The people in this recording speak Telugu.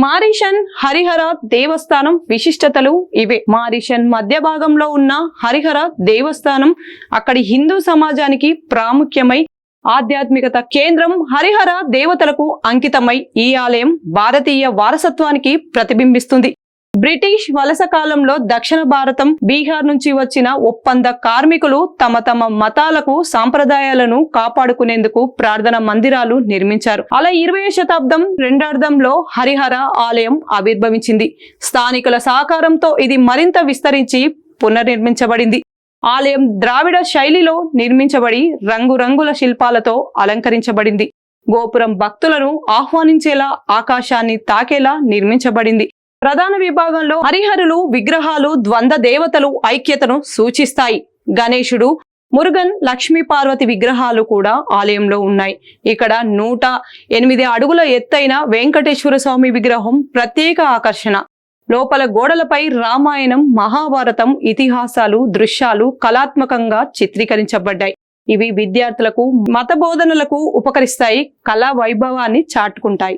మారిషన్ హరిహర దేవస్థానం విశిష్టతలు ఇవే. మారిషన్ మధ్య భాగంలో ఉన్న హరిహర దేవస్థానం అక్కడి హిందూ సమాజానికి ప్రాముఖ్యమై ఆధ్యాత్మికత కేంద్రం. హరిహర దేవతలకు అంకితమై ఈ ఆలయం భారతీయ వారసత్వానికి ప్రతిబింబిస్తుంది. బ్రిటిష్ వలస కాలంలో దక్షిణ భారతం, బీహార్ నుంచి వచ్చిన ఒప్పంద కార్మికులు తమ తమ మతాలకు సాంప్రదాయాలను కాపాడుకునేందుకు ప్రార్థన మందిరాలు నిర్మించారు. అలా 20వ శతాబ్దం రెండార్ధంలో హరిహర ఆలయం ఆవిర్భవించింది. స్థానికుల సహకారంతో ఇది మరింత విస్తరించి పునర్నిర్మించబడింది. ఆలయం ద్రావిడ శైలిలో నిర్మించబడి రంగురంగుల శిల్పాలతో అలంకరించబడింది. గోపురం భక్తులను ఆహ్వానించేలా, ఆకాశాన్ని తాకేలా నిర్మించబడింది. ప్రధాన విభాగంలో హరిహరులు విగ్రహాలు ద్వంద్వ దేవతలు ఐక్యతను సూచిస్తాయి. గణేశుడు, మురుగన్, లక్ష్మీ పార్వతి విగ్రహాలు కూడా ఆలయంలో ఉన్నాయి. ఇక్కడ 108 అడుగుల ఎత్తైన వెంకటేశ్వర స్వామి విగ్రహం ప్రత్యేక ఆకర్షణ. లోపల గోడలపై రామాయణం, మహాభారతం ఇతిహాసాలు, దృశ్యాలు కళాత్మకంగా చిత్రీకరించబడ్డాయి. ఇవి విద్యార్థులకు, మత బోధనలకు ఉపకరిస్తాయి, కళా వైభవాన్ని చాటుకుంటాయి.